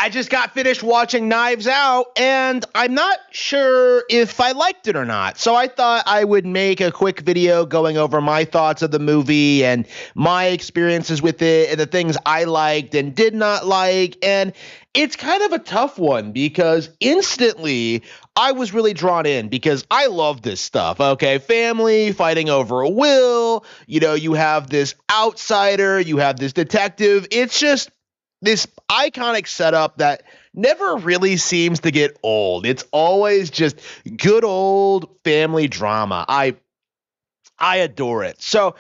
I just got finished watching Knives Out, and I'm not sure if I liked it or not. So I thought I would make a quick video going over my thoughts of the movie and my experiences with it and the things I liked and did not like. And it's kind of a tough one because instantly I was really drawn in because I love this stuff. Okay, family fighting over a will. You have this outsider, you have this detective. It's just this iconic setup that never really seems to get old. It's always just good old family drama. I adore it. So,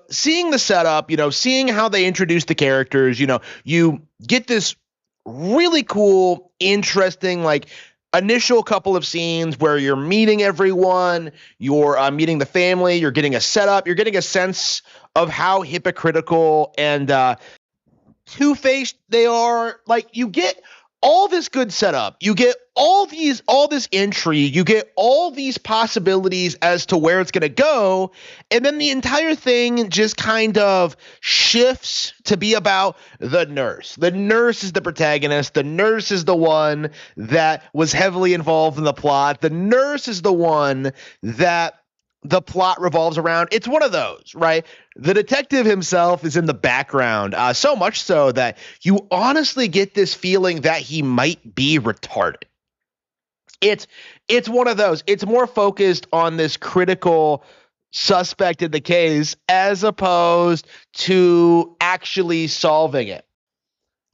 seeing the setup, seeing how they introduce the characters, you get this really cool, interesting, initial couple of scenes where you're meeting everyone, you're meeting the family, you're getting a setup, you're getting a sense of how hypocritical and two-faced they are. You get all this good setup, you get all this intrigue, you get all these possibilities as to where it's going to go, and then the entire thing just kind of shifts to be about the nurse. The nurse is the protagonist. The nurse is the one that was heavily involved in the plot. The nurse is the one that the plot revolves around. It's one of those, right? The detective himself is in the background, so much so that you honestly get this feeling that he might be retarded. It's one of those. It's more focused on this critical suspect in the case as opposed to actually solving it.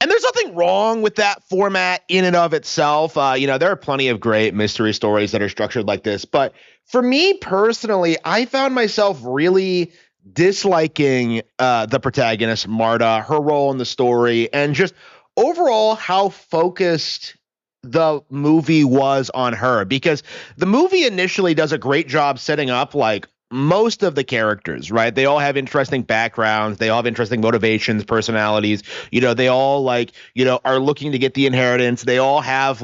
And there's nothing wrong with that format in and of itself. There are plenty of great mystery stories that are structured like this. But for me personally, I found myself really disliking the protagonist, Marta, her role in the story, and just overall how focused the movie was on her. Because the movie initially does a great job setting up most of the characters, right? They all have interesting backgrounds. They all have interesting motivations, personalities. They all are looking to get the inheritance. They all have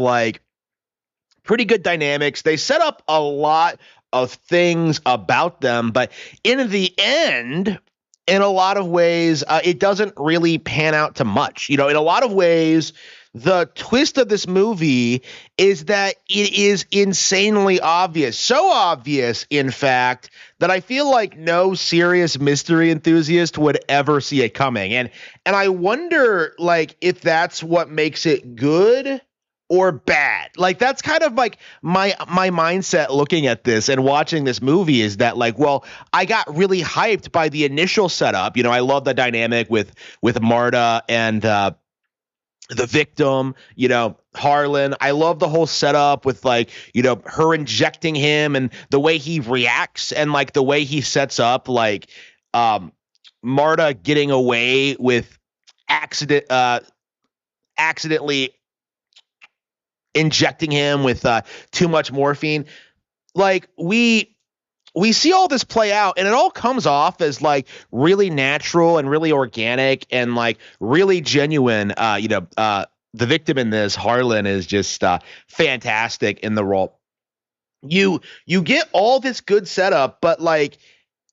pretty good dynamics. They set up a lot of things about them, but in the end, in a lot of ways, it doesn't really pan out to much. In a lot of ways, the twist of this movie is that it is insanely obvious. So obvious, in fact, that I feel like no serious mystery enthusiast would ever see it coming. And I wonder, if that's what makes it good or bad. That's kind of my mindset looking at this and watching this movie is that I got really hyped by the initial setup. I love the dynamic with Marta and the victim, Harlan. I love the whole setup with her injecting him and the way he reacts and the way he sets up Marta getting away with accidentally injecting him with too much morphine. We see all this play out and it all comes off as really natural and really organic and really genuine. The victim in this, Harlan, is just fantastic in the role. You get all this good setup, but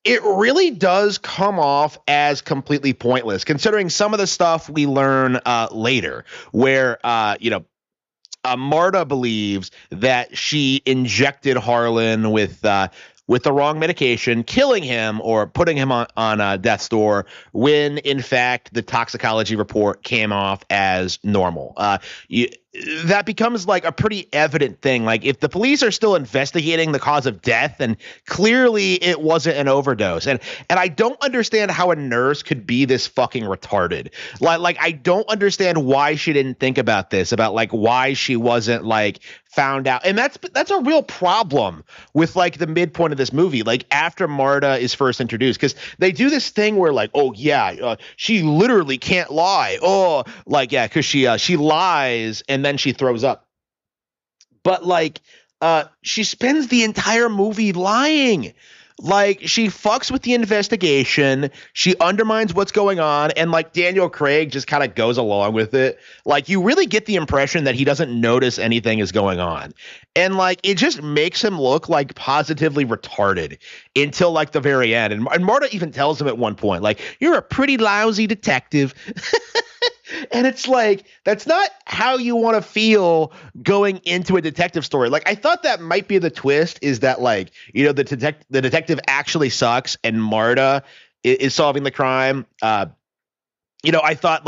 it really does come off as completely pointless considering some of the stuff we learn later where, Marta believes that she injected Harlan with the wrong medication, killing him or putting him on death's door when, in fact, the toxicology report came off as normal. That becomes a pretty evident thing. If the police are still investigating the cause of death, and clearly it wasn't an overdose. And I don't understand how a nurse could be this fucking retarded. I don't understand why she didn't think about this, about why she wasn't found out. And that's a real problem with the midpoint of this movie. After Marta is first introduced, because they do this thing where she literally can't lie. Because she lies and then she throws up. But she spends the entire movie lying. She fucks with the investigation. She undermines what's going on. And Daniel Craig just kind of goes along with it. You really get the impression that he doesn't notice anything is going on. And it just makes him look positively retarded until the very end. And Marta even tells him at one point, you're a pretty lousy detective. And it's like, that's not how you want to feel going into a detective story. Like, I thought that might be the twist, is that, like, the detective actually sucks and Marta is solving the crime. I thought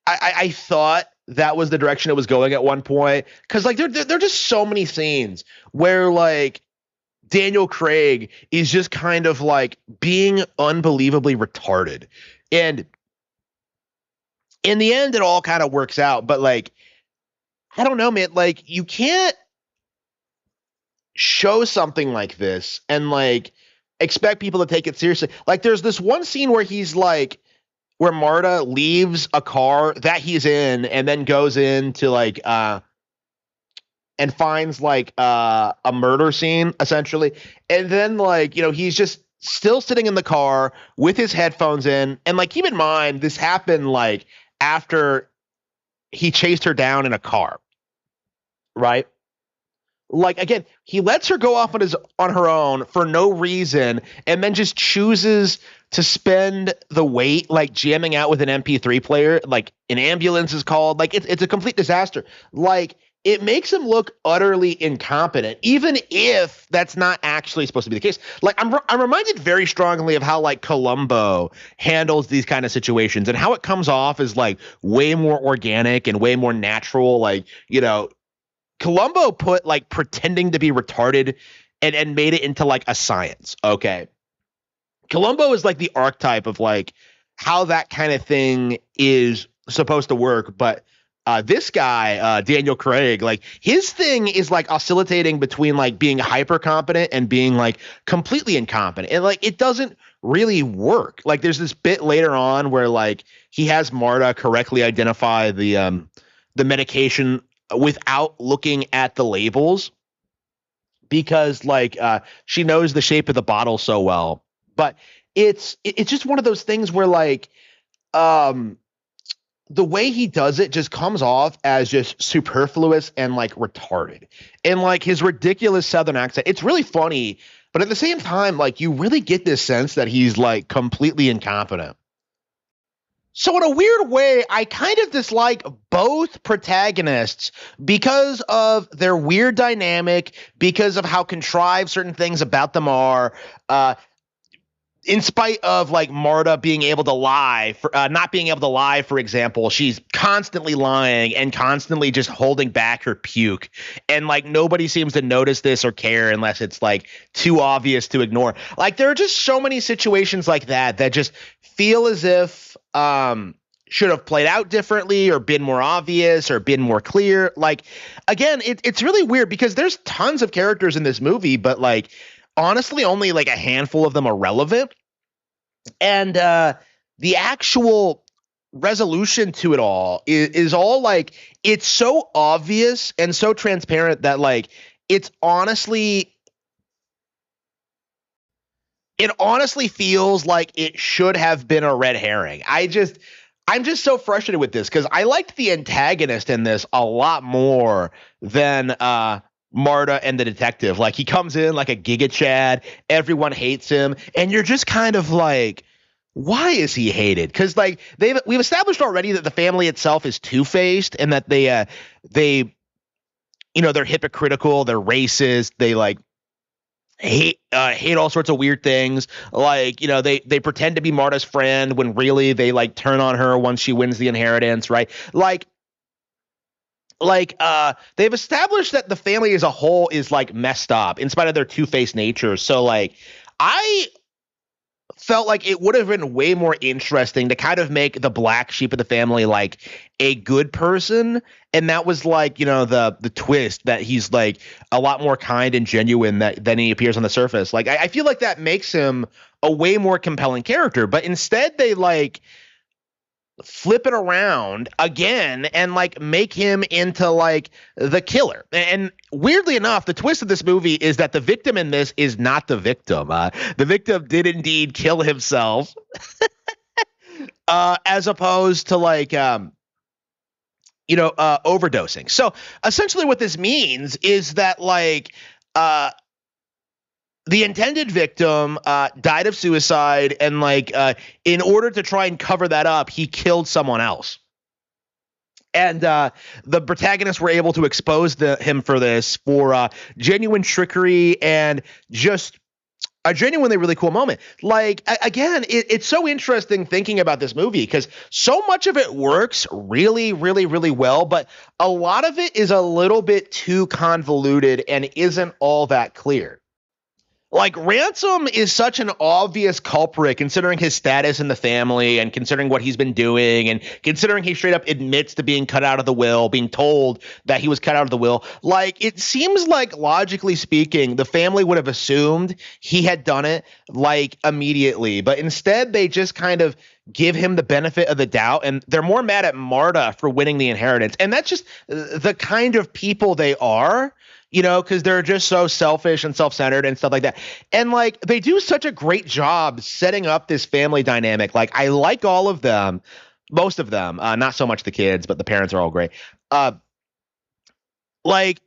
I thought that was the direction it was going at one point. Cause like there are just so many scenes where like Daniel Craig is just kind of like being unbelievably retarded. And in the end, it all kind of works out. But like, I don't know, man. Like, you can't show something like this and like expect people to take it seriously. Like, there's this one scene where he's like, where Marta leaves a car that he's in and then goes into like and finds like a murder scene essentially. And then like, he's just still sitting in the car with his headphones in. And like, keep in mind, this happened like after he chased her down in a car, right? Like, again, he lets her go off on her own for no reason, and then just chooses to spend the wait like jamming out with an MP3 player, like an ambulance is called. Like, it's a complete disaster. Like, it makes him look utterly incompetent, even if that's not actually supposed to be the case. Like, I'm reminded very strongly of how like Columbo handles these kind of situations, and how it comes off as like way more organic and way more natural. Like, Columbo put like pretending to be retarded and made it into like a science. Okay. Columbo is like the archetype of like how that kind of thing is supposed to work. But this guy, Daniel Craig, like his thing is like oscillating between like being hyper competent and being like completely incompetent. And like, it doesn't really work. Like, there's this bit later on where like he has Marta correctly identify the medication without looking at the labels, because like she knows the shape of the bottle so well. But it's just one of those things where like the way he does it just comes off as just superfluous and like retarded. And like his ridiculous southern accent, it's really funny, but at the same time, like, you really get this sense that he's like completely incompetent. So in a weird way, I kind of dislike both protagonists because of their weird dynamic, because of how contrived certain things about them are. In spite of like Marta being able to lie, for not being able to lie, for example, she's constantly lying and constantly just holding back her puke. And like, nobody seems to notice this or care unless it's like too obvious to ignore. Like, there are just so many situations like that that just feel as if should have played out differently or been more obvious or been more clear. Like, again, it's really weird because there's tons of characters in this movie, but like, honestly, only like a handful of them are relevant. And the actual resolution to it all is all like, it's so obvious and so transparent that like, it's honestly it honestly feels like it should have been a red herring. I'm just so frustrated with this because I liked the antagonist in this a lot more than Marta and the detective. Like, he comes in like a Giga Chad, everyone hates him, and you're just kind of like, why is he hated? Because like, we've established already that the family itself is two-faced, and that they they're hypocritical, they're racist, they like hate all sorts of weird things. Like, they pretend to be Marta's friend when really they like turn on her once she wins the inheritance, right? They've established that the family as a whole is like messed up in spite of their two-faced nature. So like, I felt like it would have been way more interesting to kind of make the black sheep of the family like a good person, and that was like, the twist that he's like a lot more kind and genuine than he appears on the surface. Like, I feel like that makes him a way more compelling character, but instead they like flip it around again and like make him into like the killer. And weirdly enough, the twist of this movie is that the victim in this is not the victim. The victim did indeed kill himself, as opposed to like overdosing. So essentially what this means is that like the intended victim died of suicide, and in order to try and cover that up, he killed someone else. And the protagonists were able to expose him for this, for genuine trickery and just a genuinely really cool moment. Again, it's so interesting thinking about this movie because so much of it works really, really, really well, but a lot of it is a little bit too convoluted and isn't all that clear. Ransom is such an obvious culprit considering his status in the family and considering what he's been doing and considering he straight up admits to being cut out of the will, being told that he was cut out of the will. It seems like, logically speaking, the family would have assumed he had done it immediately, but instead they just kind of give him the benefit of the doubt, and they're more mad at Marta for winning the inheritance. And that's just the kind of people they are. Because they're just so selfish and self-centered and stuff like that. And they do such a great job setting up this family dynamic. I like all of them, most of them, not so much the kids, but the parents are all great. I like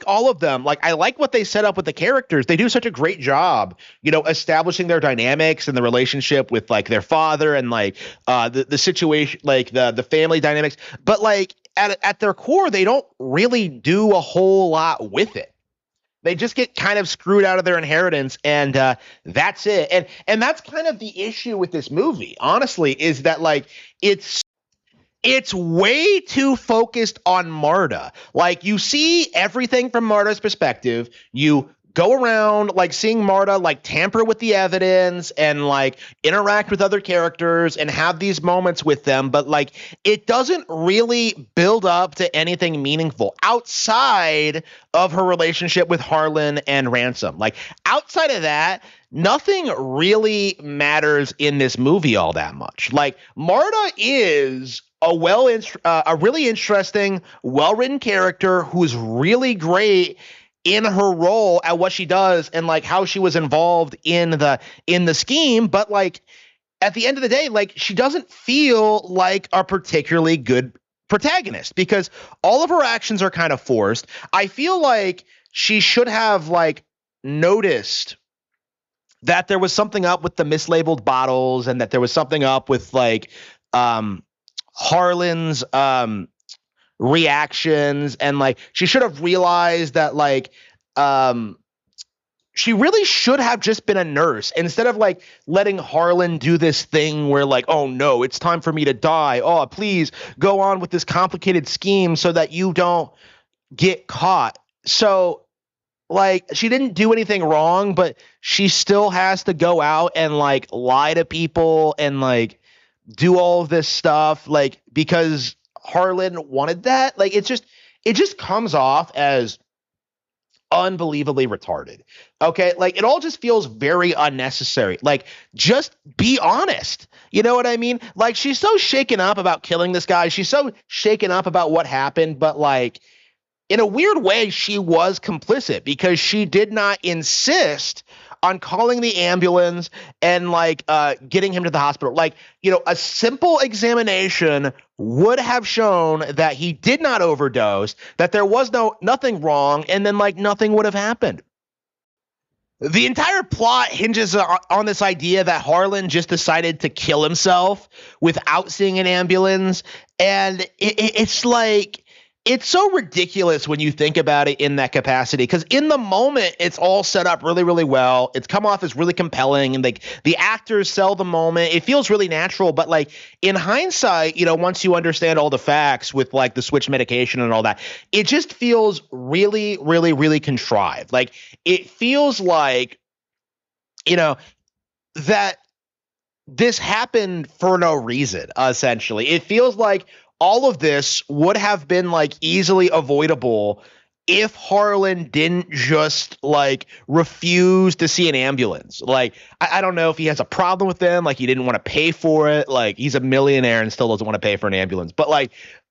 all of them. I like what they set up with the characters. They do such a great job, establishing their dynamics and the relationship with their father and the situation, the family dynamics. But at their core, they don't really do a whole lot with it. They just get kind of screwed out of their inheritance, and that's it. And that's kind of the issue with this movie, honestly, is that it's way too focused on Marta. You see everything from Marta's perspective. You go around seeing Marta tamper with the evidence and interact with other characters and have these moments with them, but it doesn't really build up to anything meaningful outside of her relationship with Harlan and Ransom. Outside of that, nothing really matters in this movie all that much. Marta is a really interesting, well-written character who's really great in her role at what she does and how she was involved in the scheme, but at the end of the day, she doesn't feel like a particularly good protagonist because all of her actions are kind of forced. I feel like she should have noticed that there was something up with the mislabeled bottles and that there was something up with Harlan's reactions, and she should have realized that she really should have just been a nurse instead of letting Harlan do this thing where oh no, it's time for me to die. Oh, please go on with this complicated scheme so that you don't get caught. So she didn't do anything wrong, but she still has to go out and lie to people and do all of this stuff because Harlan wanted that. It just comes off as unbelievably retarded. Okay. It all just feels very unnecessary. Just be honest. You know what I mean? She's so shaken up about killing this guy. She's so shaken up about what happened, but in a weird way, she was complicit because she did not insist on calling the ambulance and getting him to the hospital. A simple examination would have shown that he did not overdose, that there was nothing wrong, and then nothing would have happened. The entire plot hinges on this idea that Harlan just decided to kill himself without seeing an ambulance, and it's it's so ridiculous when you think about it in that capacity, because in the moment, it's all set up really, really well. It's come off as really compelling, and the actors sell the moment. It feels really natural, but in hindsight, once you understand all the facts with the switch medication and all that, it just feels really, really, really contrived. It feels that this happened for no reason, essentially. It feels like all of this would have been easily avoidable if Harlan didn't just refuse to see an ambulance. I don't know if he has a problem with them, he didn't want to pay for it. He's a millionaire and still doesn't want to pay for an ambulance. But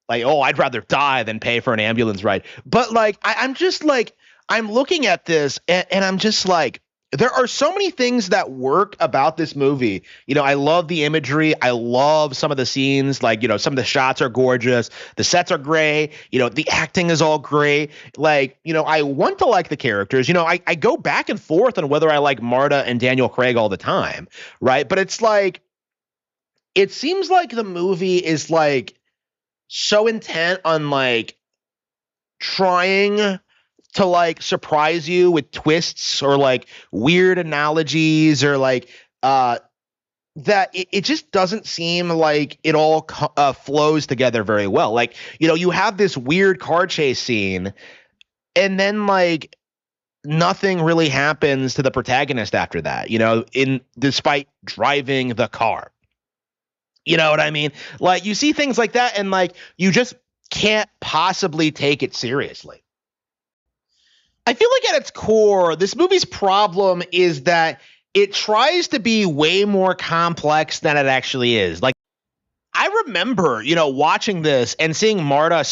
oh, I'd rather die than pay for an ambulance ride. But I'm just I'm looking at this and I'm just there are so many things that work about this movie. I love the imagery. I love some of the scenes. Like, some of the shots are gorgeous. The sets are great. The acting is all great. Like, I want to like the characters. I go back and forth on whether I like Marta and Daniel Craig all the time. Right. But it's like, it seems like the movie is like so intent on like trying to like surprise you with twists or like weird analogies or like that it just doesn't seem like it all flows together very well. Like, you have this weird car chase scene and then like nothing really happens to the protagonist after that, in despite driving the car. You know what I mean? Like, you see things like that and like you just can't possibly take it seriously. I feel like at its core, this movie's problem is that it tries to be way more complex than it actually is. Like, I remember, watching this and seeing Marta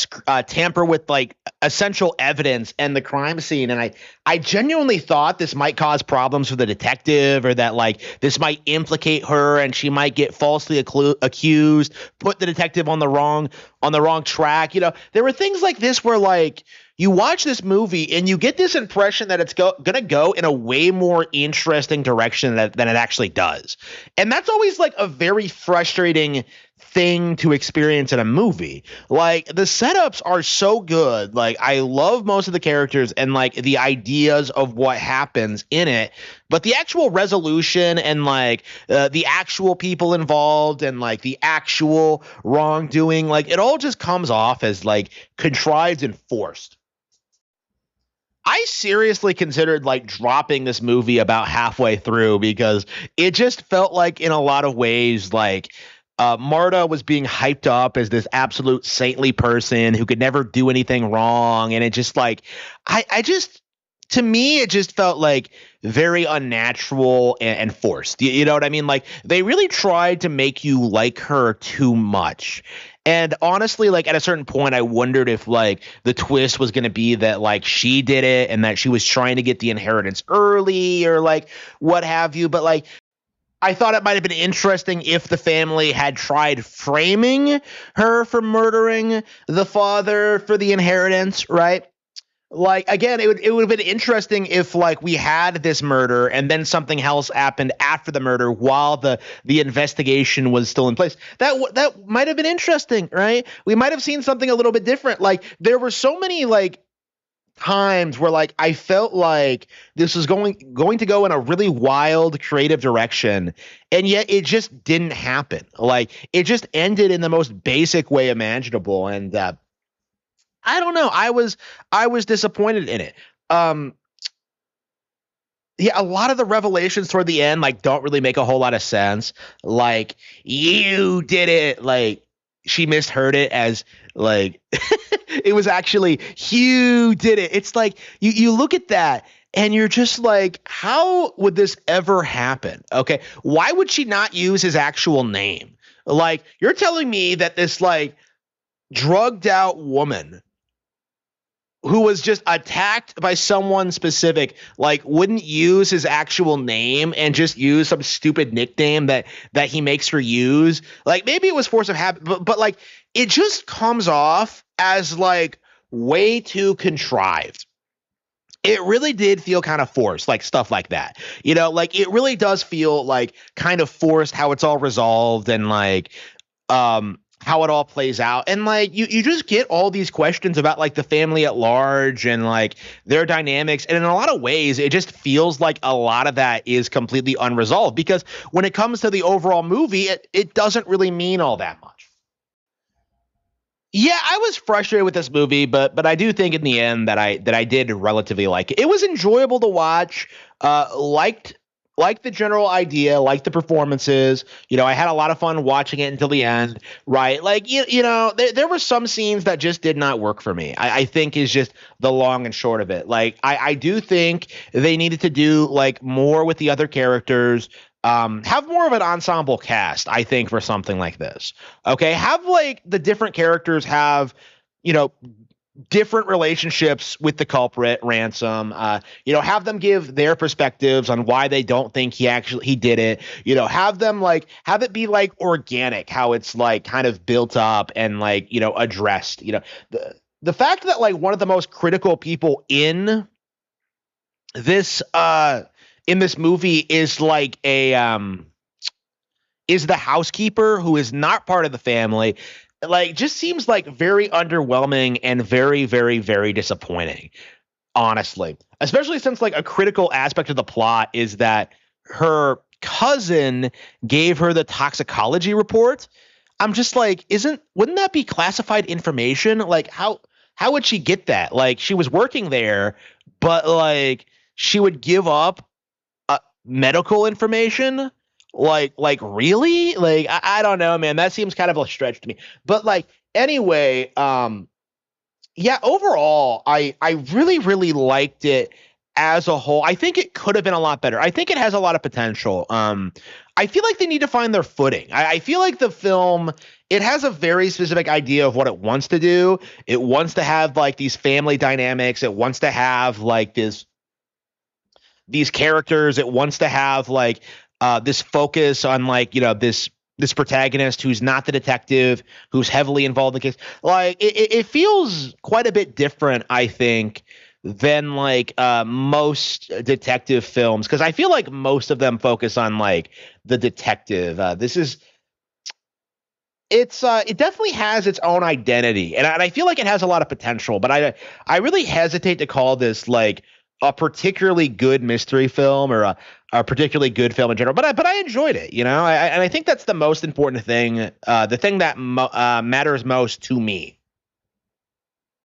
tamper with like essential evidence and the crime scene, and I genuinely thought this might cause problems for the detective, or that like this might implicate her and she might get falsely accused, put the detective on the wrong track. There were things like this where like you watch this movie and you get this impression that it's gonna go in a way more interesting direction than it actually does, and that's always like a very frustrating thing to experience in a movie. Like, the setups are so good. Like, I love most of the characters and like the ideas of what happens in it, but the actual resolution and like the actual people involved and like the actual wrongdoing, like it all just comes off as like contrived and forced. I seriously considered like dropping this movie about halfway through because it just felt like in a lot of ways like Marta was being hyped up as this absolute saintly person who could never do anything wrong. And it just like, I just, to me, it just felt like very unnatural and forced. You know what I mean? Like, they really tried to make you like her too much. And honestly, like at a certain point, I wondered if like the twist was going to be that like she did it and that she was trying to get the inheritance early or like what have you. But like, I thought it might have been interesting if the family had tried framing her for murdering the father for the inheritance, right? Like, again, it would have been interesting if like we had this murder and then something else happened after the murder while the investigation was still in place. That might have been interesting, right? We might have seen something a little bit different. Like, there were so many like times where like I felt like this was going to go in a really wild creative direction, and yet it just didn't happen. Like, it just ended in the most basic way imaginable, and I don't know. I was disappointed in it. Yeah, a lot of the revelations toward the end like don't really make a whole lot of sense. Like, you did it. Like, she misheard it as like it was actually Hugh did it. It's like you look at that and you're just like, how would this ever happen? Okay, why would she not use his actual name? Like, you're telling me that this like drugged out woman who was just attacked by someone specific, like, wouldn't use his actual name and just use some stupid nickname that he makes her use. Like, maybe it was force of habit, but like, it just comes off as like way too contrived. It really did feel kind of forced, like stuff like that. Like, it really does feel like kind of forced how it's all resolved and like how it all plays out. And like you just get all these questions about like the family at large and like their dynamics. And in a lot of ways, it just feels like a lot of that is completely unresolved, because when it comes to the overall movie, it doesn't really mean all that much. Yeah, I was frustrated with this movie, but I do think in the end that I did relatively like it. It was enjoyable to watch. Liked the general idea, liked the performances. I had a lot of fun watching it until the end, right? Like, there were some scenes that just did not work for me. I think is just the long and short of it. Like, I do think they needed to do like more with the other characters. Have more of an ensemble cast, I think, for something like this. Okay, have like the different characters have, you know, different relationships with the culprit ransom, have them give their perspectives on why they don't think he did it, have it be like organic, how it's like kind of built up and like addressed, the fact that like one of the most critical people this in this movie is like is the housekeeper who is not part of the family, like just seems like very underwhelming and very, very, very disappointing, honestly. Especially since like a critical aspect of the plot is that her cousin gave her the toxicology report. I'm just like, wouldn't that be classified information? Like how would she get that? Like she was working there, but like she would give up medical information, like really, like I don't know, man, that seems kind of a stretch to me, but like anyway, yeah, overall I really, really liked it as a whole. I think it could have been a lot better. I think it has a lot of potential. I feel like they need to find their footing. I feel like the film, it has a very specific idea of what it wants to do. It wants to have like these family dynamics. It wants to have like these characters. It wants to have like this focus on like this protagonist who's not the detective, who's heavily involved in the case. Like it feels quite a bit different, I think, than like most detective films, because I feel like most of them focus on like the detective. It definitely has its own identity, and I feel like it has a lot of potential, but I really hesitate to call this like a particularly good mystery film or a particularly good film in general. But I enjoyed it, and I think that's the most important thing, the thing that matters most to me.